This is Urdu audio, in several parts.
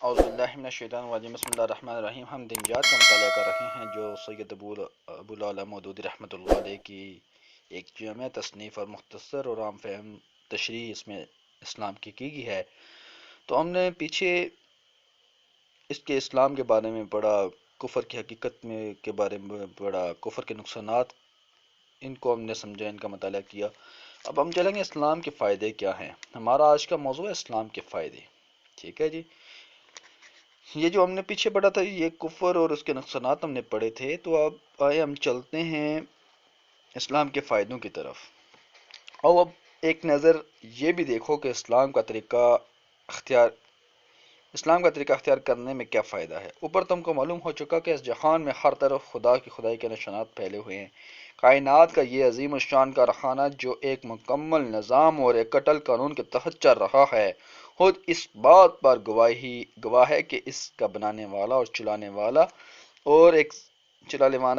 اعوذ باللہ من الشیطان الرجیم بسم اللہ الرحمن الرحیم ہم دنجات کا مطالعہ کر رہے ہیں جو سید ابو العلا مودودی رحمۃ اللہ علیہ کی ایک جامع تصنیف اور مختصر اور عام فہم تشریح اس میں اسلام کی گئی ہے۔ تو ہم نے پیچھے اس کے اسلام کے بارے میں پڑھا، کفر کی حقیقت میں کے بارے میں پڑھا، کفر کے نقصانات ان کو ہم نے سمجھا، ان کا مطالعہ کیا۔ اب ہم چلیں گے اسلام کے فائدے کیا ہیں۔ ہمارا آج کا موضوع ہے اسلام کے فائدے، ٹھیک ہے جی۔ یہ جو ہم نے پیچھے پڑھا تھا یہ کفر اور اس کے نقصانات ہم نے پڑھے تھے، تو اب آئے ہم چلتے ہیں اسلام کے فائدوں کی طرف۔ اور اب ایک نظر یہ بھی دیکھو کہ اختیار اسلام کا طریقہ اختیار کرنے میں کیا فائدہ ہے۔ اوپر تم کو معلوم ہو چکا کہ اس جہان میں ہر طرف خدا کی خدائی کے نشانات پھیلے ہوئے ہیں۔ کائنات کا یہ عظیم الشان کارخانہ جو ایک مکمل نظام اور ایک کٹل قانون کے تحت چل رہا ہے، خود اس بات پر گواہ ہے کہ اس کا بنانے والا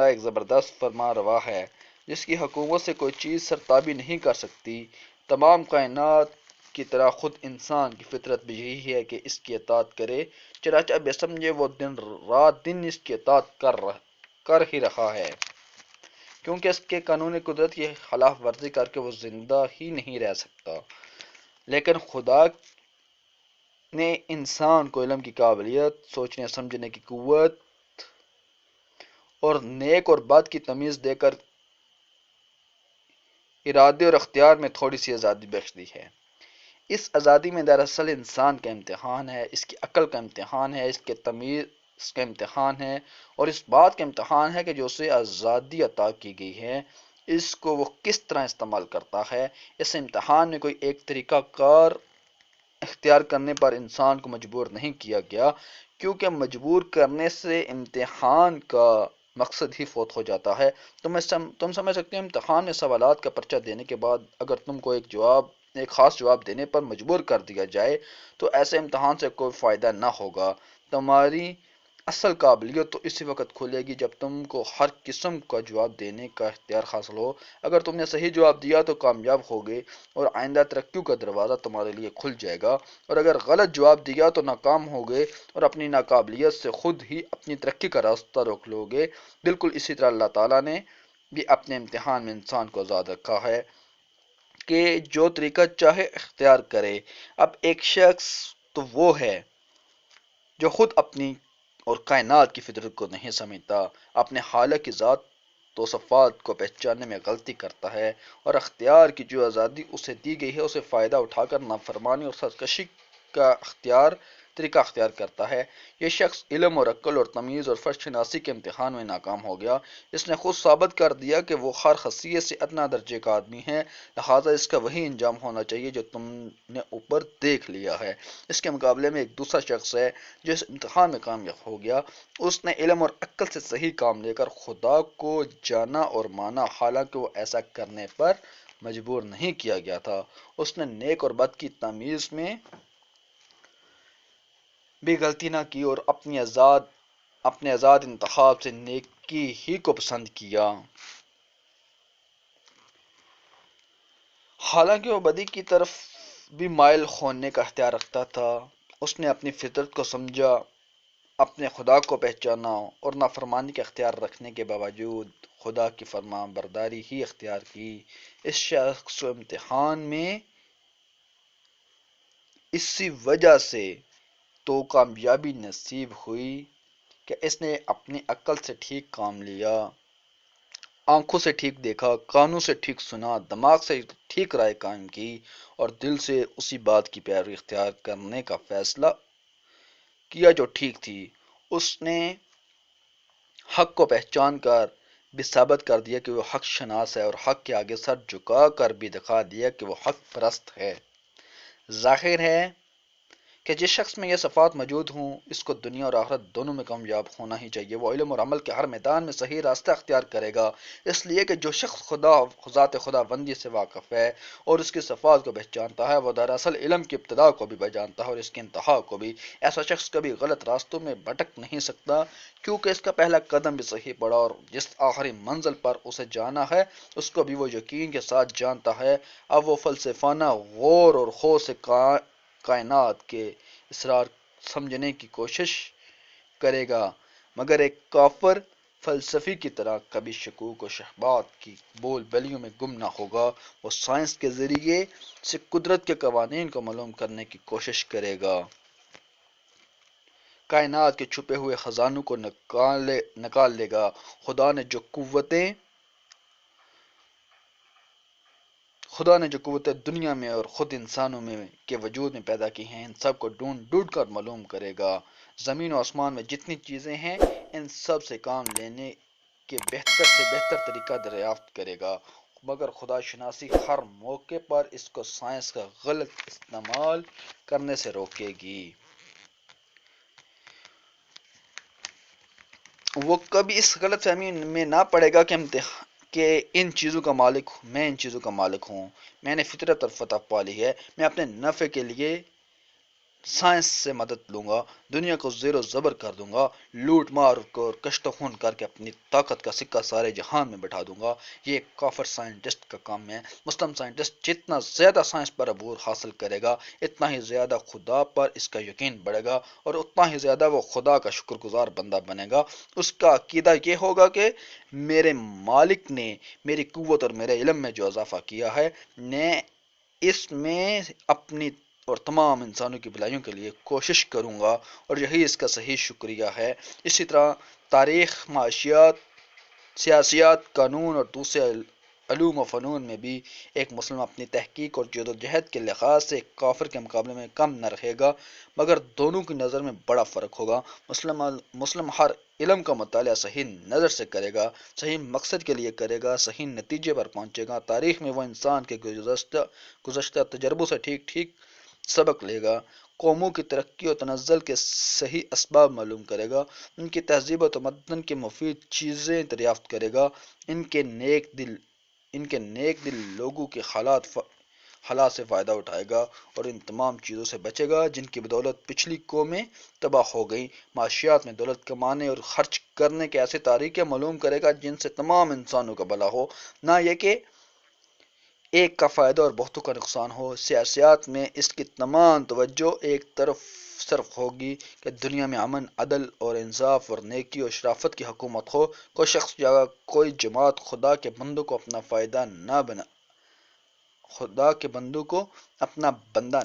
ایک زبردست فرما روا ہے جس کی حکومت سے کوئی چیز سرتابی نہیں کر سکتی۔ تمام کائنات کی طرح خود انسان کی فطرت بھی یہی ہے کہ اس کی اطاعت کرے، چنانچہ بے سمجھے وہ رات دن اس کی اطاعت کر ہی رہا ہے، کیونکہ اس کے قانون قدرت کی خلاف ورزی کر کے وہ زندہ ہی نہیں رہ سکتا۔ لیکن خدا نے انسان کو علم کی قابلیت، سوچنے سمجھنے کی قوت اور نیک اور بد کی تمیز دے کر ارادے اور اختیار میں تھوڑی سی آزادی بخش دی ہے۔ اس آزادی میں دراصل انسان کا امتحان ہے، اس کی عقل کا امتحان ہے، اس کے تمیز کا امتحان ہے، اور اس بات کا امتحان ہے کہ جو اسے آزادی عطا کی گئی ہے اس کو وہ کس طرح استعمال کرتا ہے۔ اس امتحان میں کوئی ایک طریقہ کار اختیار کرنے پر انسان کو مجبور نہیں کیا گیا، کیونکہ مجبور کرنے سے امتحان کا مقصد ہی فوت ہو جاتا ہے۔ تم سمجھ سکتے ہیں امتحان میں سوالات کا پرچہ دینے کے بعد اگر تم کو ایک خاص جواب دینے پر مجبور کر دیا جائے تو ایسے امتحان سے کوئی فائدہ نہ ہوگا۔ تمہاری اصل قابلیت تو اسی وقت کھلے گی جب تم کو ہر قسم کا جواب دینے کا اختیار حاصل ہو۔ اگر تم نے صحیح جواب دیا تو کامیاب ہوگے اور آئندہ ترقیوں کا دروازہ تمہارے لیے کھل جائے گا، اور اگر غلط جواب دیا تو ناکام ہوگے اور اپنی ناقابلیت سے خود ہی اپنی ترقی کا راستہ روک لوگے۔ بالکل اسی طرح اللہ تعالیٰ نے بھی اپنے امتحان میں انسان کو آزاد رکھا ہے کہ جو طریقہ چاہے اختیار کرے۔ اب ایک شخص تو وہ ہے جو خود اپنی اور کائنات کی فطرت کو نہیں سمجھتا، اپنے خالق کی ذات تو صفات کو پہچاننے میں غلطی کرتا ہے، اور اختیار کی جو آزادی اسے دی گئی ہے اسے فائدہ اٹھا کر نافرمانی اور سرکشی کا طریقہ اختیار کرتا ہے۔ یہ شخص علم اور عقل اور تمیز اور فرش شناسی کے امتحان میں ناکام ہو گیا۔ اس نے خود ثابت کر دیا کہ وہ ہر خاصیت سے ادنیٰ درجے کا آدمی ہے، لہذا اس کا وہی انجام ہونا چاہیے جو تم نے اوپر دیکھ لیا ہے۔ اس کے مقابلے میں ایک دوسرا شخص ہے جو اس امتحان میں کامیاب ہو گیا۔ اس نے علم اور عقل سے صحیح کام لے کر خدا کو جانا اور مانا، حالانکہ وہ ایسا کرنے پر مجبور نہیں کیا گیا تھا۔ اس نے نیک اور بد کی تمیز میں بھی غلطی نہ کی اور اپنے آزاد انتخاب سے نیکی ہی کو پسند کیا، حالانکہ وہ بدی کی طرف بھی مائل ہونے کا اختیار رکھتا تھا۔ اس نے اپنی فطرت کو سمجھا، اپنے خدا کو پہچانا اور نافرمانی کا اختیار رکھنے کے باوجود خدا کی فرمان برداری ہی اختیار کی۔ اس شخص کو امتحان میں اسی وجہ سے تو کامیابی نصیب ہوئی کہ اس نے اپنی عقل سے ٹھیک کام لیا، آنکھوں سے ٹھیک دیکھا، کانوں سے ٹھیک سنا، دماغ سے ٹھیک رائے قائم کی اور دل سے اسی بات کی پیروی اختیار کرنے کا فیصلہ کیا جو ٹھیک تھی۔ اس نے حق کو پہچان کر بھی ثابت کر دیا کہ وہ حق شناس ہے، اور حق کے آگے سر جھکا کر بھی دکھا دیا کہ وہ حق پرست ہے۔ ظاہر ہے کہ جس شخص میں یہ صفات موجود ہوں اس کو دنیا اور آخرت دونوں میں کامیاب ہونا ہی چاہیے۔ وہ علم اور عمل کے ہر میدان میں صحیح راستہ اختیار کرے گا، اس لیے کہ جو شخص ذات خدا بندی سے واقف ہے اور اس کی صفات کو پہچانتا ہے، وہ دراصل علم کی ابتدا کو بھی پہچانتا ہے اور اس کی انتہا کو بھی۔ ایسا شخص کبھی غلط راستوں میں بھٹک نہیں سکتا، کیونکہ اس کا پہلا قدم بھی صحیح پڑا اور جس آخری منزل پر اسے جانا ہے اس کو بھی وہ یقین کے ساتھ جانتا ہے۔ اب وہ فلسفانہ غور اور خوض سے کائنات کے سمجھنے کی کوشش کرے گا، مگر ایک کافر فلسفی کی طرح کبھی شکوک و شبہات کی بول بلیوں میں گم نہ ہوگا۔ وہ سائنس کے ذریعے سے قدرت کے قوانین کو معلوم کرنے کی کوشش کرے گا، کائنات کے چھپے ہوئے خزانوں کو نکال لے گا۔ خدا نے جو قوتیں دنیا میں اور خود انسانوں میں کے وجود میں پیدا کی ہیں، ان سب کو ڈھونڈ ڈھونڈ کر معلوم کرے گا۔ زمین و آسمان میں جتنی چیزیں ہیں، ان سب سے کام لینے کے بہتر سے بہتر طریقہ دریافت کرے گا، مگر خدا شناسی ہر موقع پر اس کو سائنس کا غلط استعمال کرنے سے روکے گی۔ وہ کبھی اس غلط فہمی میں نہ پڑے گا کہ ان چیزوں کا مالک ہوں، میں ان چیزوں کا مالک ہوں، میں نے فطرت اور فتح پا لی ہے، میں اپنے نفع کے لیے سائنس سے مدد لوں گا، دنیا کو زیر و زبر کر دوں گا، لوٹ مار اور کشت و خون کر کے اپنی طاقت کا سکہ سارے جہان میں بٹھا دوں گا۔ یہ ایک کافر سائنٹسٹ کا کام ہے۔ مسلم سائنٹسٹ جتنا زیادہ سائنس پر عبور حاصل کرے گا، اتنا ہی زیادہ خدا پر اس کا یقین بڑھے گا، اور اتنا ہی زیادہ وہ خدا کا شکر گزار بندہ بنے گا۔ اس کا عقیدہ یہ ہوگا کہ میرے مالک نے میری قوت اور میرے علم میں جو اضافہ کیا ہے، نے اس میں اپنی اور تمام انسانوں کی بھلائیوں کے لیے کوشش کروں گا، اور یہی اس کا صحیح شکریہ ہے۔ اسی طرح تاریخ، معاشیات، سیاسیات، قانون اور دوسرے علوم و فنون میں بھی ایک مسلم اپنی تحقیق اور جدوجہد کے لحاظ سے ایک کافر کے مقابلے میں کم نہ رہے گا، مگر دونوں کی نظر میں بڑا فرق ہوگا۔ مسلم ہر علم کا مطالعہ صحیح نظر سے کرے گا، صحیح مقصد کے لیے کرے گا، صحیح نتیجے پر پہنچے گا۔ تاریخ میں وہ انسان کے گزشتہ تجربوں سے ٹھیک ٹھیک سبق لے گا، قوموں کی ترقی و تنزل کے صحیح اسباب معلوم کرے گا، ان کی تہذیب و تمدن کی مفید چیزیں دریافت کرے گا، ان کے نیک دل لوگوں کے حالات سے فائدہ اٹھائے گا، اور ان تمام چیزوں سے بچے گا جن کی بدولت پچھلی قومیں تباہ ہو گئیں۔ معاشیات میں دولت کمانے اور خرچ کرنے کے ایسے طریقے معلوم کرے گا جن سے تمام انسانوں کا بھلا ہو، نہ یہ کہ ایک کا فائدہ اور بہتوں کا نقصان ہو۔ سیاسیات میں اس کی تمام توجہ ایک طرف صرف ہوگی کہ دنیا میں امن، عدل اور انصاف اور نیکی اور شرافت کی حکومت ہو۔ کوئی شخص یا کوئی جماعت خدا کے بندوں کو اپنا بندہ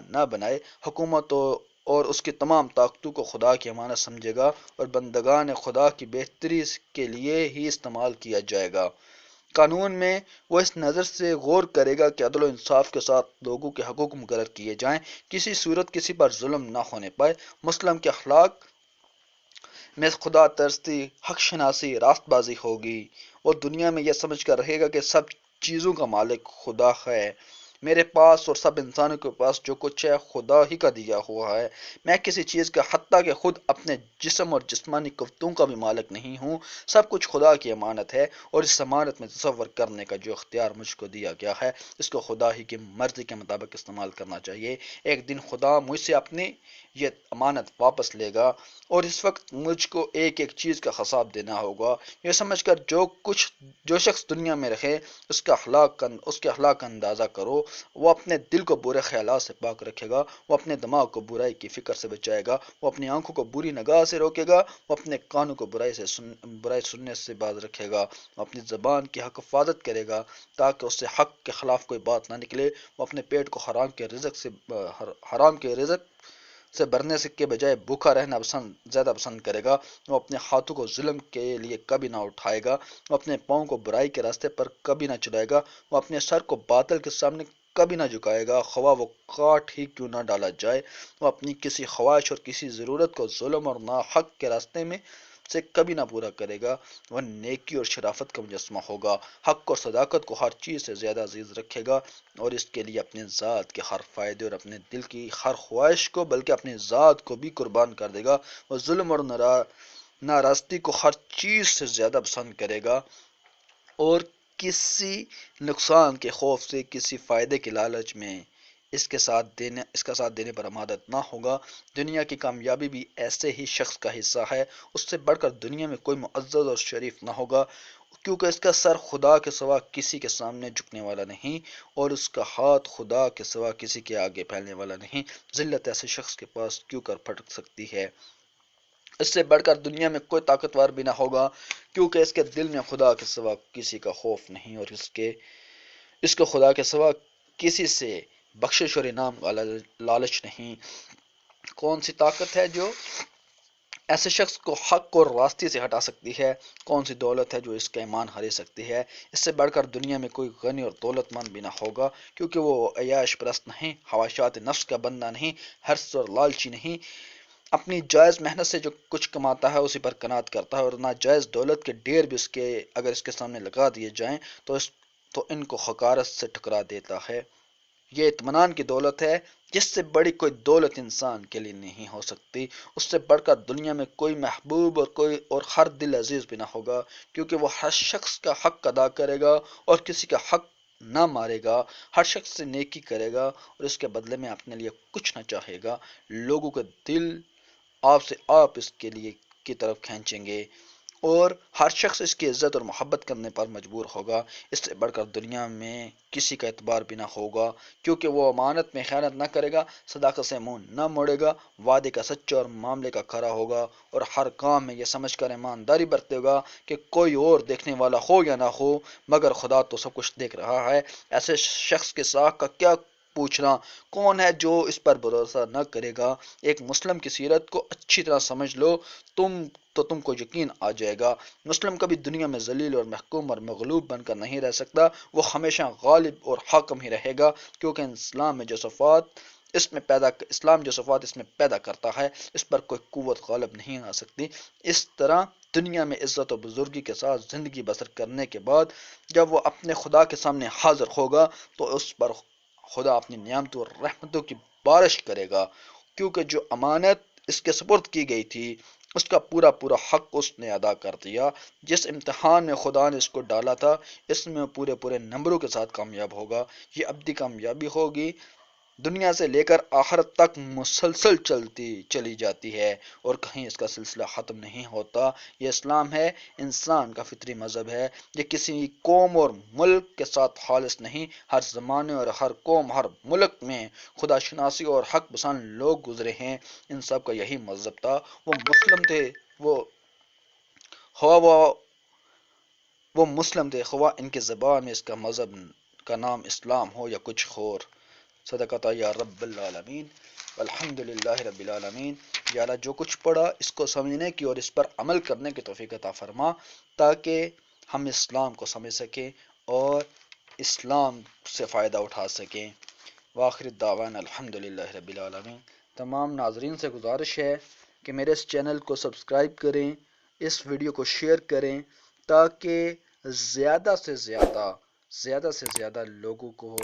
نہ بنائے۔ حکومت اور اس کی تمام طاقتوں کو خدا کی امانت سمجھے گا، اور بندگان خدا کی بہتری کے لیے ہی استعمال کیا جائے گا۔ قانون میں وہ اس نظر سے غور کرے گا کہ عدل و انصاف کے ساتھ لوگوں کے حقوق مقرر کیے جائیں، کسی صورت کسی پر ظلم نہ ہونے پائے۔ مسلم کے اخلاق میں خدا ترسی، حق شناسی، راست بازی ہوگی۔ وہ دنیا میں یہ سمجھ کر رہے گا کہ سب چیزوں کا مالک خدا ہے، میرے پاس اور سب انسانوں کے پاس جو کچھ ہے خدا ہی کا دیا ہوا ہے۔ میں کسی چیز کا، حتیٰ کہ خود اپنے جسم اور جسمانی قوتوں کا بھی مالک نہیں ہوں۔ سب کچھ خدا کی امانت ہے، اور اس امانت میں تصور کرنے کا جو اختیار مجھ کو دیا گیا ہے، اس کو خدا ہی کی مرضی کے مطابق استعمال کرنا چاہیے۔ ایک دن خدا مجھ سے اپنی یہ امانت واپس لے گا، اور اس وقت مجھ کو ایک ایک چیز کا حساب دینا ہوگا۔ یہ سمجھ کر جو شخص دنیا میں رہے، اس کے اخلاق کا اندازہ کرو۔ وہ اپنے دل کو برے خیالات سے پاک رکھے گا، وہ اپنے دماغ کو برائی کی فکر سے بچائے گا، وہ اپنی آنکھوں کو بری نگاہ سے روکے گا، وہ اپنے کانوں کو برائی سننے سے باز رکھے گا، وہ اپنی زبان کی حفاظت کرے گا تاکہ اس سے حق کے خلاف کوئی بات نہ نکلے، وہ اپنے پیٹ کو حرام کے رزق سے بھرنے کے بجائے بھوکا رہنا زیادہ پسند کرے گا، وہ اپنے ہاتھوں کو ظلم کے لیے کبھی نہ اٹھائے گا، وہ اپنے پاؤں کو برائی کے راستے پر کبھی نہ چلائے گا، وہ اپنے سر کو باطل کے سامنے کبھی نہ جھکائے گا، خواہ وہ کاٹ ہی کیوں نہ ڈالا جائے۔ وہ اپنی کسی خواہش اور کسی ضرورت کو ظلم اور ناحق کے راستے میں سے کبھی نہ پورا کرے گا۔ وہ نیکی اور شرافت کا مجسمہ ہوگا، حق اور صداقت کو ہر چیز سے زیادہ عزیز رکھے گا، اور اس کے لیے اپنے ذات کے ہر فائدے اور اپنے دل کی ہر خواہش کو بلکہ اپنی ذات کو بھی قربان کر دے گا۔ وہ ظلم اور ناراستی کو ہر چیز سے زیادہ پسند کرے گا، اور کسی نقصان کے خوف سے، کسی فائدے کے لالچ میں اس کا ساتھ دینے پر آمادہ نہ ہوگا۔ دنیا کی کامیابی بھی ایسے ہی شخص کا حصہ ہے، اس سے بڑھ کر دنیا میں کوئی معزز اور شریف نہ ہوگا۔ کیونکہ اس کا سر خدا کے سوا کسی کے سامنے جھکنے والا نہیں، اور اس کا ہاتھ خدا کے سوا کسی کے آگے پھیلنے والا نہیں۔ ذلت ایسے شخص کے پاس کیوں کر پھٹک سکتی ہے؟ اس سے بڑھ کر دنیا میں کوئی طاقتور بھی نہ ہوگا، کیونکہ اس کے دل میں خدا کے سوا کسی کا خوف نہیں، اور اس کو خدا کے سوا کسی سے بخشش اور انعام کا لالچ نہیں۔ کون سی طاقت ہے جو ایسے شخص کو حق اور راستے سے ہٹا سکتی ہے؟ کون سی دولت ہے جو اس کا ایمان ہرے سکتی ہے؟ اس سے بڑھ کر دنیا میں کوئی غنی اور دولت مند بھی نہ ہوگا، کیونکہ وہ عیاش پرست نہیں، خواہشات نفس کا بندہ نہیں، حرص اور لالچی نہیں، اپنی جائز محنت سے جو کچھ کماتا ہے اسی پر قناعت کرتا ہے، اور ناجائز دولت کے ڈھیر بھی اگر اس کے سامنے لگا دیے جائیں تو ان کو حقارت سے ٹکرا دیتا ہے۔ یہ اطمینان کی دولت ہے جس سے بڑی کوئی دولت انسان کے لیے نہیں ہو سکتی۔ اس سے بڑھ کر دنیا میں کوئی محبوب اور ہر دل عزیز بھی نہ ہوگا، کیونکہ وہ ہر شخص کا حق ادا کرے گا اور کسی کا حق نہ مارے گا، ہر شخص سے نیکی کرے گا اور اس کے بدلے میں اپنے لیے کچھ نہ چاہے گا۔ لوگوں کے دل آپ اس کے لیے کی طرف کھینچیں گے، اور ہر شخص اس کی عزت اور محبت کرنے پر مجبور ہوگا۔ اس سے بڑھ کر دنیا میں کسی کا اعتبار بھی نہ ہوگا، کیونکہ وہ امانت میں خیانت نہ کرے گا، صداقت سے منہ نہ موڑے گا، وعدے کا سچا اور معاملے کا کھرا ہوگا، اور ہر کام میں یہ سمجھ کر ایمانداری برتے گا کہ کوئی اور دیکھنے والا ہو یا نہ ہو، مگر خدا تو سب کچھ دیکھ رہا ہے۔ ایسے شخص کے ساکھ کا کیا پوچھنا؟ کون ہے جو اس پر بھروسہ نہ کرے گا؟ ایک مسلم کی سیرت کو اچھی طرح سمجھ لو، تم کو یقین آ جائے گا۔ مسلم کبھی دنیا میں ذلیل اور محکوم اور مغلوب بن کر نہیں رہ سکتا، وہ ہمیشہ غالب اور حاکم ہی رہے گا، کیونکہ اسلام جو صفات اس میں پیدا کرتا ہے، اس پر کوئی قوت غالب نہیں آ سکتی۔ اس طرح دنیا میں عزت و بزرگی کے ساتھ زندگی بسر کرنے کے بعد جب وہ اپنے خدا کے سامنے حاضر ہوگا تو اس پر خدا اپنی نعمتوں اور رحمتوں کی بارش کرے گا، کیونکہ جو امانت اس کے سپرد کی گئی تھی اس کا پورا حق اس نے ادا کر دیا۔ جس امتحان میں خدا نے اس کو ڈالا تھا اس میں پورے نمبروں کے ساتھ کامیاب ہوگا۔ یہ ابدی کامیابی ہوگی، دنیا سے لے کر آخرت تک مسلسل چلی جاتی ہے، اور کہیں اس کا سلسلہ ختم نہیں ہوتا۔ یہ اسلام ہے، انسان کا فطری مذہب ہے، یہ کسی قوم اور ملک کے ساتھ خالص نہیں، ہر زمانے اور ہر قوم، ہر ملک میں خدا شناسی اور حق پسند لوگ گزرے ہیں، ان سب کا یہی مذہب تھا۔ وہ مسلم تھے، وہ مسلم تھے، خواہ ان کے زبان میں اس کا مذہب کا نام اسلام ہو یا کچھ اور۔ صدقۃ یا رب العالمین، الحمد للہ رب العالمین۔ یا اللہ جو کچھ پڑھا اس کو سمجھنے کی اور اس پر عمل کرنے کی توفیق عطا فرما، تاکہ ہم اسلام کو سمجھ سکیں اور اسلام سے فائدہ اٹھا سکیں۔ وآخر الدعوانا الحمد للہ رب العالمین۔ تمام ناظرین سے گزارش ہے کہ میرے اس چینل کو سبسکرائب کریں، اس ویڈیو کو شیئر کریں، تاکہ زیادہ سے زیادہ لوگوں کو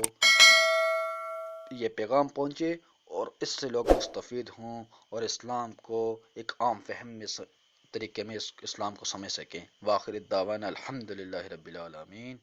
یہ پیغام پہنچے اور اس سے لوگ مستفید ہوں اور اسلام کو ایک عام فہم طریقے میں اسلام کو سمجھ سکیں۔ وآخر الدعوانا الحمد للہ رب العالمین۔